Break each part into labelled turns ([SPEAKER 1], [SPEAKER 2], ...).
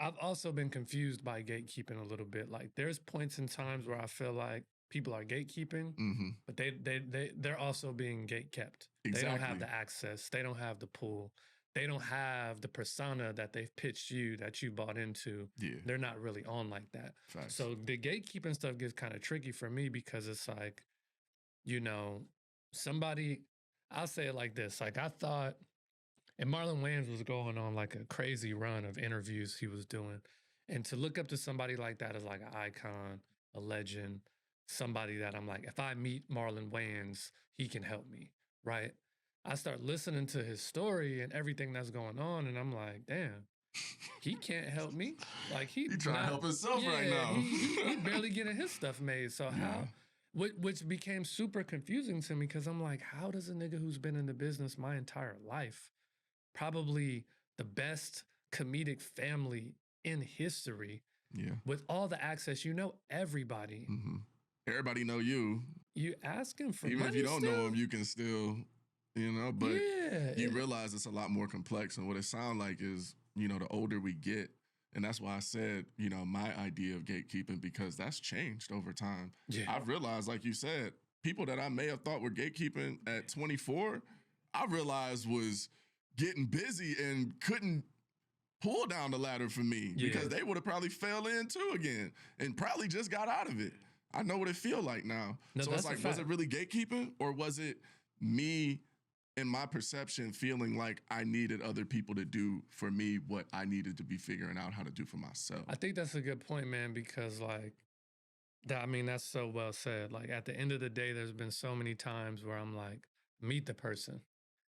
[SPEAKER 1] I've also been confused by gatekeeping a little bit. Like there's points in times where I feel like people are gatekeeping, but they're also being gate kept. They don't have the access. They don't have the pull. They don't have the persona that they've pitched you that you bought into.
[SPEAKER 2] Yeah.
[SPEAKER 1] They're not really on like that.
[SPEAKER 2] Facts.
[SPEAKER 1] So the gatekeeping stuff gets kind of tricky for me because it's like, you know, somebody, I'll say it like this. Like I thought, and Marlon Wayans was going on like a crazy run of interviews he was doing. And to look up to somebody like that is like an icon, a legend, somebody that I'm like, if I meet Marlon Wayans, he can help me, right? I start listening to his story and everything that's going on, and I'm like, damn, he can't help me. Like he
[SPEAKER 2] trying to help himself right now.
[SPEAKER 1] he barely getting his stuff made. So how? Which became super confusing to me because I'm like, how does a nigga who's been in the business my entire life, probably the best comedic family in history, with all the access, you know everybody.
[SPEAKER 2] Everybody know you.
[SPEAKER 1] You asking for
[SPEAKER 2] even
[SPEAKER 1] money
[SPEAKER 2] if you don't
[SPEAKER 1] still?
[SPEAKER 2] know them, you can still, you know. But you realize it's a lot more complex, and what it sounds like is, you know, the older we get, and that's why I said, you know, my idea of gatekeeping, because that's changed over time. I've realized, like you said, people that I may have thought were gatekeeping at 24, I realized was getting busy and couldn't pull down the ladder for me because they would have probably fell in too again and probably just got out of it. I know what it feel like now. No, so it's like, was it really gatekeeping, or was it me and my perception feeling like I needed other people to do for me what I needed to be figuring out how to do for myself?
[SPEAKER 1] I think that's a good point, man, because like, I mean, that's so well said. Like at the end of the day, there's been so many times where I'm like, meet the person.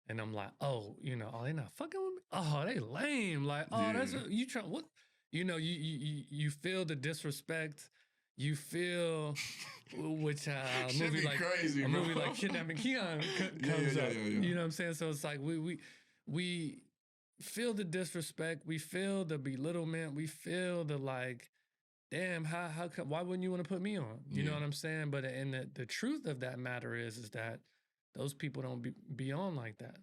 [SPEAKER 1] And I'm like, oh, you know, oh, they not fucking with me. Oh, they lame. Like, oh, that's you trying what? You know, you feel the disrespect. You feel which movie like
[SPEAKER 2] crazy,
[SPEAKER 1] a movie like Kidnapping Keon comes up. You know what I'm saying? So it's like we feel the disrespect. We feel the belittlement. We feel the like, damn, how come? Why wouldn't you want to put me on? You know what I'm saying? But and the truth of that matter is that those people don't be on like that.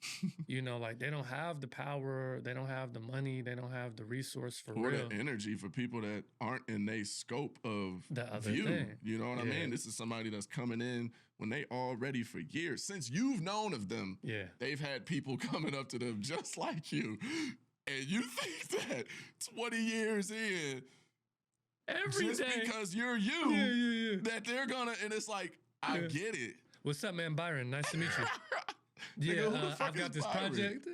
[SPEAKER 1] You know, like they don't have the power, they don't have the money, they don't have the resource for real.
[SPEAKER 2] Or the energy for people that aren't in their scope of
[SPEAKER 1] the other
[SPEAKER 2] view.
[SPEAKER 1] Thing.
[SPEAKER 2] You know what I mean? This is somebody that's coming in when they already for years, since you've known of them, they've had people coming up to them just like you. And you think that 20 years in, just because you're you, that they're gonna, and it's like, I get it.
[SPEAKER 1] What's up, man? Byron, nice to meet you. I've got this project.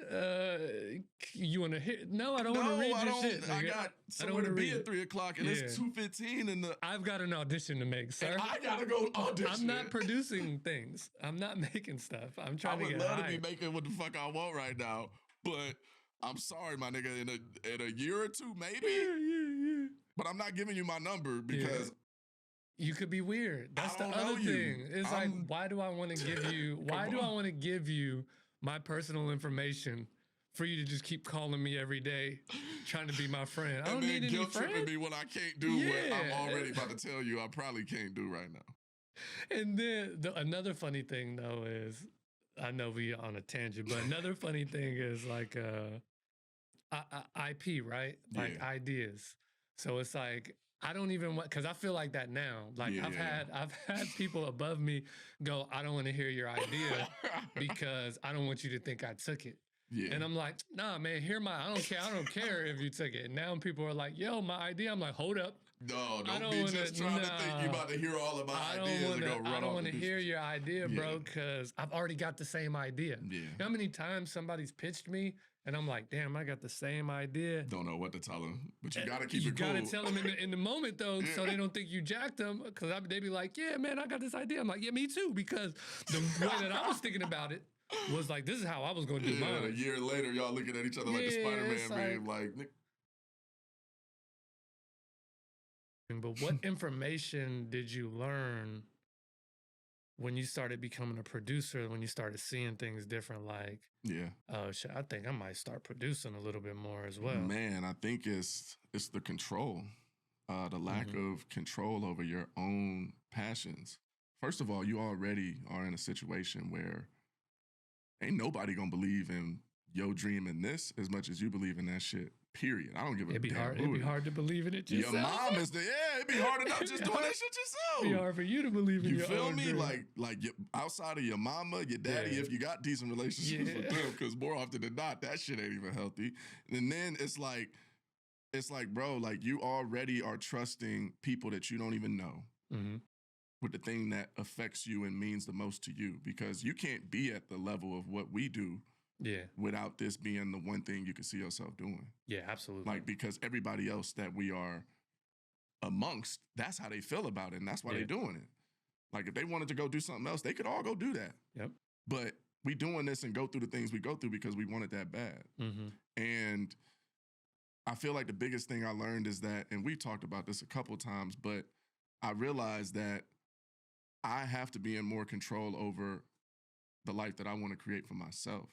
[SPEAKER 1] You want to hear? No, I don't want to read your shit.
[SPEAKER 2] I got somewhere to be at 3 o'clock, and it's 2:15, and
[SPEAKER 1] I've got an audition to make, sir.
[SPEAKER 2] And I gotta go audition.
[SPEAKER 1] I'm not producing things. I'm not making stuff. I'm trying to get
[SPEAKER 2] I would love to be making what the fuck I want right now, but I'm sorry, my nigga. In a year or two, maybe. But I'm not giving you my number because.
[SPEAKER 1] You could be weird. That's the other thing. It's like, why do I want to give you? Why do I want to give you my personal information for you to just keep calling me every day, trying to be my friend? I don't need any
[SPEAKER 2] guilt
[SPEAKER 1] friend.
[SPEAKER 2] Tripping me when I can't do what I'm already about to tell you I probably can't do right now.
[SPEAKER 1] And then another funny thing though is, I know we on a tangent, but another funny thing is like IP, right? Like ideas. So it's like, I don't even want, because I feel like that now. Like I've had people above me go, I don't want to hear your idea because I don't want you to think I took it. And I'm like, nah, man, I don't care if you took it. And now people are like, yo, my idea. I'm like, hold up.
[SPEAKER 2] No, don't be just trying to think you about to hear all of my ideas and go run off.
[SPEAKER 1] I don't want to hear your idea, bro, because I've already got the same idea. You know how many times somebody's pitched me and I'm like, damn, I got the same idea.
[SPEAKER 2] Don't know what to tell them, but you got to keep it cool.
[SPEAKER 1] You got to tell them in the moment, though, so they don't think you jacked them, because they be like, yeah, man, I got this idea. I'm like, yeah, me too, because the way that I was thinking about it was like, this is how I was going to do mine.
[SPEAKER 2] A year later, y'all looking at each other like the Spider-Man meme, like...
[SPEAKER 1] But what information did you learn when you started becoming a producer, when you started seeing things different? Like, oh shit, I think I might start producing a little bit more as well.
[SPEAKER 2] Man, I think it's the control, the lack of control over your own passions. First of all, you already are in a situation where ain't nobody gonna believe in your dream in this as much as you believe in that shit, Period. I don't give a
[SPEAKER 1] It'd be
[SPEAKER 2] damn.
[SPEAKER 1] hard. It'd be hard to believe in it yourself.
[SPEAKER 2] Your mom is it'd be hard enough just doing that shit yourself.
[SPEAKER 1] It'd be hard for you to believe in
[SPEAKER 2] you
[SPEAKER 1] your
[SPEAKER 2] feel
[SPEAKER 1] own
[SPEAKER 2] me?
[SPEAKER 1] dream.
[SPEAKER 2] Like outside of your mama, your daddy, if you got decent relationships with them, because more often than not, that shit ain't even healthy. And then it's like, bro, like you already are trusting people that you don't even know with the thing that affects you and means the most to you, because you can't be at the level of what we do without this being the one thing you can see yourself doing.
[SPEAKER 1] Yeah, absolutely.
[SPEAKER 2] Like, because everybody else that we are amongst, that's how they feel about it, and that's why they're doing it. Like, if they wanted to go do something else, they could all go do that.
[SPEAKER 1] Yep.
[SPEAKER 2] But we doing this and go through the things we go through because we want it that bad. And I feel like the biggest thing I learned is that, and we've talked about this a couple times, but I realized that I have to be in more control over the life that I want to create for myself.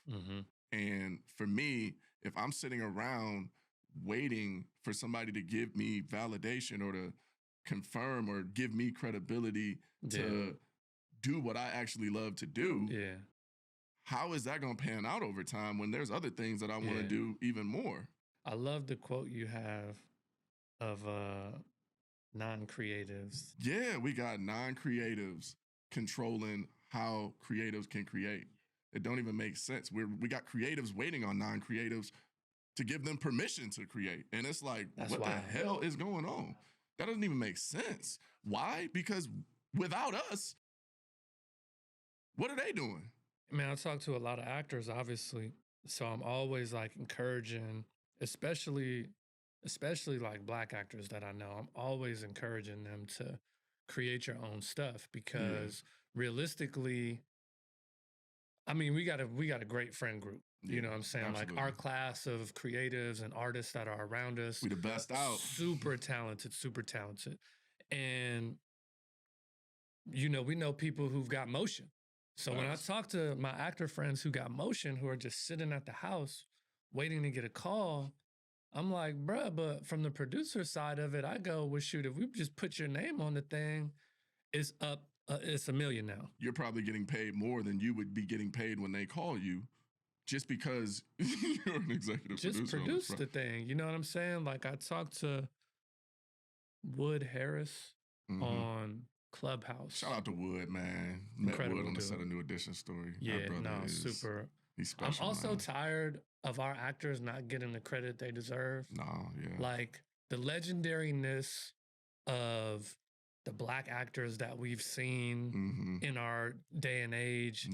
[SPEAKER 2] And for me, if I'm sitting around waiting for somebody to give me validation or to confirm or give me credibility to do what I actually love to do, how is that going to pan out over time when there's other things that I want to do even more?
[SPEAKER 1] I love the quote you have of non-creatives.
[SPEAKER 2] Yeah, we got non-creatives controlling how creatives can create. It don't even make sense. We got creatives waiting on non-creatives to give them permission to create. And it's like, what the hell is going on? That doesn't even make sense. Why? Because without us, what are they doing?
[SPEAKER 1] I mean, I talk to a lot of actors, obviously. So I'm always like encouraging, especially like Black actors that I know. I'm always encouraging them to create your own stuff, because realistically, I mean, we got a great friend group. You know what I'm saying? Absolutely. Like our class of creatives and artists that are around us.
[SPEAKER 2] We the best out.
[SPEAKER 1] Super talented. And, you know, we know people who've got motion. So when I talk to my actor friends who got motion, who are just sitting at the house waiting to get a call, I'm like, bruh, but from the producer side of it, I go, well, shoot, if we just put your name on the thing, it's up. It's $1 million now.
[SPEAKER 2] You're probably getting paid more than you would be getting paid when they call you, just because you're an executive producer.
[SPEAKER 1] Just produce the thing. You know what I'm saying? Like, I talked to Wood Harris on Clubhouse.
[SPEAKER 2] Shout out to Wood, man.
[SPEAKER 1] Incredible
[SPEAKER 2] Met Wood on the
[SPEAKER 1] dude.
[SPEAKER 2] set of New Edition story.
[SPEAKER 1] Yeah, super.
[SPEAKER 2] He's special.
[SPEAKER 1] I'm also tired of our actors not getting the credit they deserve. Like, the legendariness of the Black actors that we've seen in our day and age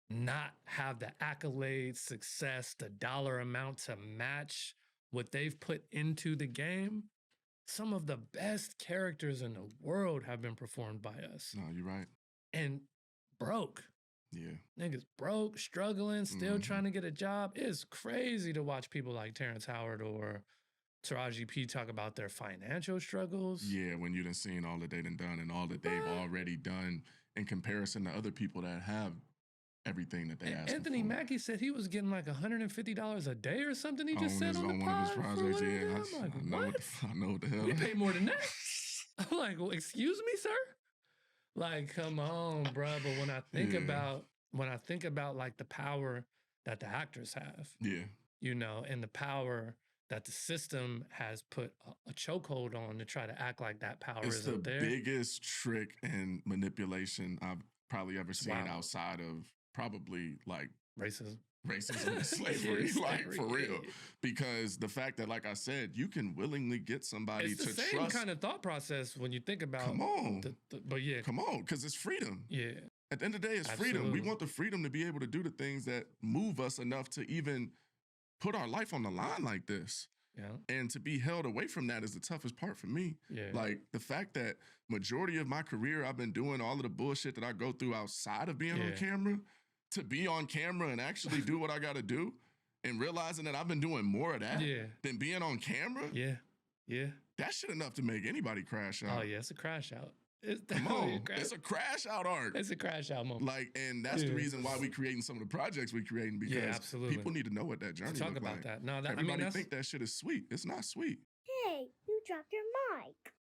[SPEAKER 1] not have the accolades, success, the dollar amount to match what they've put into the game. Some of the best characters in the world have been performed by us.
[SPEAKER 2] No, you're right.
[SPEAKER 1] And broke.
[SPEAKER 2] Yeah.
[SPEAKER 1] Niggas broke, struggling, still trying to get a job. It's crazy to watch people like Terrence Howard or Taraji P talk about their financial struggles.
[SPEAKER 2] Yeah, when you done seen all that they done and all that they've already done in comparison to other people that have everything that they asked.
[SPEAKER 1] Anthony Mackie said he was getting like $150 a day or something. He just said on the pod.
[SPEAKER 2] One of his projects. Yeah,
[SPEAKER 1] I'm like,
[SPEAKER 2] I know what the hell.
[SPEAKER 1] We pay more than that. I'm like, well, excuse me, sir. Like, come on, bro. But when I think about like the power that the actors have, you know, and the power that the system has put a chokehold on to try to act like that power isn't there.
[SPEAKER 2] It's the biggest trick and manipulation I've probably ever seen outside of probably like
[SPEAKER 1] racism
[SPEAKER 2] and slavery, like for real. Because the fact that, like I said, you can willingly get somebody
[SPEAKER 1] it's
[SPEAKER 2] to
[SPEAKER 1] the same kind of thought process when you think about.
[SPEAKER 2] Come on,
[SPEAKER 1] come on,
[SPEAKER 2] because it's freedom.
[SPEAKER 1] Yeah.
[SPEAKER 2] At the end of the day, it's freedom. We want the freedom to be able to do the things that move us enough to even put our life on the line like this.
[SPEAKER 1] Yeah.
[SPEAKER 2] And to be held away from that is the toughest part for me.
[SPEAKER 1] Yeah.
[SPEAKER 2] Like the fact that majority of my career, I've been doing all of the bullshit that I go through outside of being on camera, to be on camera and actually do what I got to do, and realizing that I've been doing more of that than being on camera.
[SPEAKER 1] Yeah. Yeah.
[SPEAKER 2] That shit enough to make anybody crash out.
[SPEAKER 1] Oh yeah, it's a crash out.
[SPEAKER 2] Come on, it's a crash out arc.
[SPEAKER 1] It's a crash out moment.
[SPEAKER 2] Like, and that's the reason why we creating some of the projects we creating, because people need to know what that journey looks like.
[SPEAKER 1] Talk about that. No,
[SPEAKER 2] everybody think that shit is sweet. It's not sweet.
[SPEAKER 3] Hey, you dropped your mic.